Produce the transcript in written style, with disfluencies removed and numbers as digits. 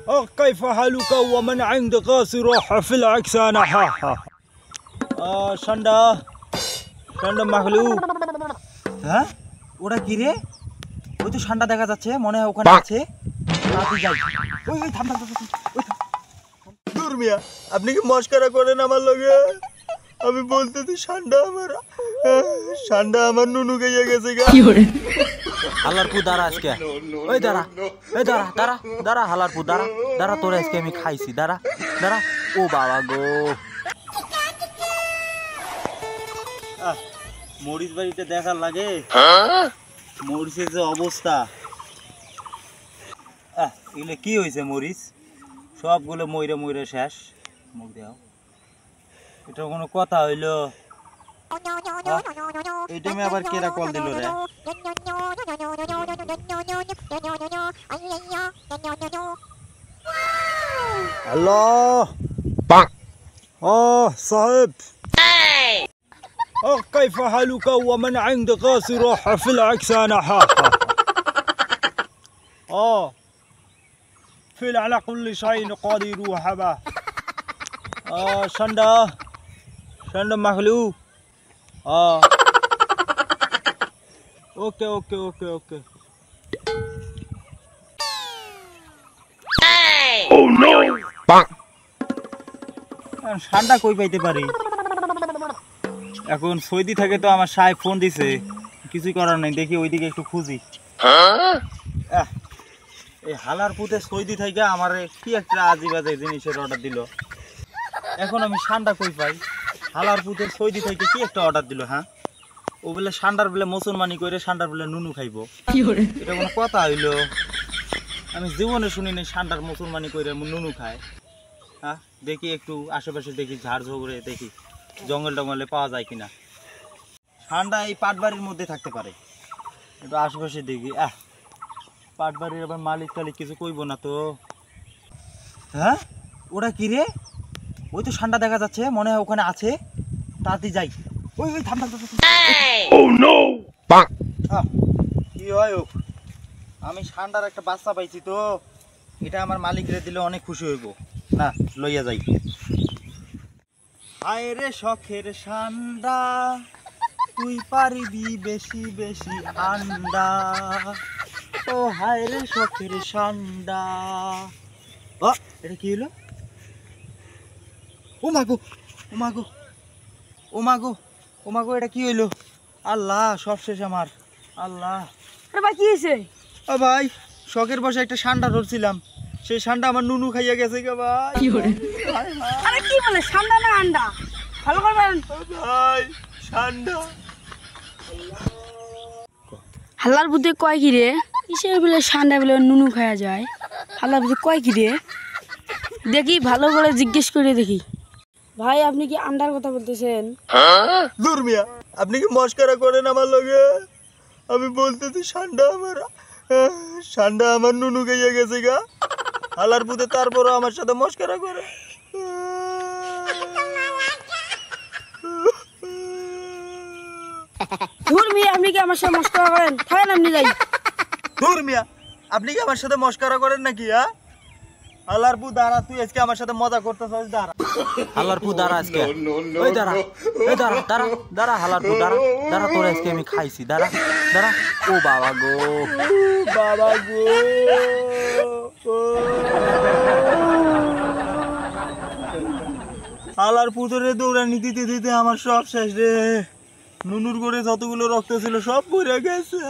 كيف حالك ومن عند قاصر في العكسانة ঠান্ডা ঠান্ডা মাখলু। হ্যাঁ ওটা কি রে? ওই তো ঠান্ডা দেখা যাচ্ছে, মনে হয় ওখানে আছে। দূর মিয়া, আপনি কি মস্করা করেন আমার লগে? আমি বলতেছি ঠান্ডা আমার নুনু গাইয়া গেছে গা। হালার পু দাঁড়া আজকে, ওই দাঁড়া, এই দাঁড়া দাঁড়া দাঁড়া, হালার পু দাঁড়া দাঁড়া, তোর আজকে আমি খাইছি, দাঁড়া দাঁড়া। ও বাবা গো, মরিচ বাড়িতে দেখার লাগে, মরিচের যে অবস্থা। এগুলো কি হয়েছে? মরিচ সবগুলো মইরে মইরে শেষ। মুখ দেও, এটা কোনো কথা হইলো? এই টাইমে আবার কেরা কল দিল রে? হ্যালো সাহেব, كيف حالك ومن عند قاصر في العكسانة في على كل شيء قدير وحبا ঠান্ডা ঠান্ডা মাখলু। ওকে ওকে ওকে ওকে। ঠান্ডা কই পাইতে পারি এখন? সৌদি থেকে তো আমার সাহেব ফোন দিছে, কিছুই করার নাই। দেখি ওইদিকে একটু খুঁজি। এই হালার পুতে সৌদি থেকে আমার কি একটা আজিবাজে জিনিসের অর্ডার দিল। এখন আমি ঠান্ডা কই পাই? হালার পুতে সৌদি থেকে কি একটা অর্ডার দিল। হ্যাঁ, ও বলে ঠান্ডার বেলে মুসলমানি করে ঠান্ডার বেলে নুনু খাইব। এটা কোনো কথা হইলো? আমি জীবনে শুনিনি ঠান্ডার মুসলমানি করে নুনু খায়। হ্যাঁ, দেখি একটু আশেপাশে দেখি, ঝাড় ঝগড়ে দেখি জঙ্গল টঙ্গলে পাওয়া যায় কিনা। ঠান্ডা এই পাটবাড়ির মধ্যে থাকতে পারে, একটু আশেপাশে দেখি। পাটবাড়ির আবার মালিক টালিক কিছু কইব না তো? হ্যাঁ ওটা কি রে? ওই তো ঠান্ডা দেখা যাচ্ছে, মনে হয় ওখানে আছে। তাড়াতাড়ি যাই। ওই ওই থাম থাম থাম। কি হয়? আমি ঠান্ডার একটা বাচ্চা পাইছি তো, এটা আমার মালিকরে দিলে অনেক খুশি হইব। না, লইয়া যাই। হায় রে শখের ঠান্ডা, তুই পারিবি বেশি বেশি আন্ডা। ও হায় রে শখের ঠান্ডা। এটা কি হলো? ও মাগো ও মাগো ও মাগো ও মাগো, এটা কি হইলো? আল্লাহ, সব শেষ আমার। আল্লাহ, ভাই কি হয়েছে? ও ভাই, শখের বসে একটা ঠান্ডা ধরছিলাম, সেই ঠান্ডা আমার নুনু খাইয়া গেছে গে ভাই। আরে কি বলে, ঠান্ডা না আন্ডা? ভালো করবেন ভাই, ঠান্ডা। হাল্লার বুদ্ধে কয় কি রে? কিসের বলে ঠান্ডা বলে নুনু খাওয়া যায়? হাল্লার বুদ্ধে কয় কি রে? দেখি ভালো করে জিজ্ঞেস করে দেখি। ভাই আপনি কি আন্ডার কথা বলতেছেন? দূর মিয়া, আপনি কি মস্করা করেন আমার লগে? আমি বলতেছি ঠান্ডা আমার নুনু গাইয়া গেছে গা। হালার পুতে তারপরও আমার সাথে মস্করা করে। ধুর মিয়া, আপনি কি আমার সাথে মস্করা করেন? থাকেন আপনি যাই। দূর মিয়া, আপনি কি আমার সাথে মস্করা করেন নাকি? হালার পু দাঁড়া, তুই আজকে আমার সাথে মজা করতেছিস। দাঁড়া, হালার পু দাঁড়া আজকে, ওই দাঁড়া, এই দাঁড়া দাঁড়া দাঁড়া, হালার পু দাঁড়া দাঁড়া, তোর আজকে আমি খাইছি, দাঁড়া দাঁড়া। ও বাবা গো, বাবা গো। হালার পুতরে দৌড়ানি দিতে দিতে আমার সব শেষ রে। নুনুর করে যতগুলো রক্ত ছিল সব পড়ে গেছে।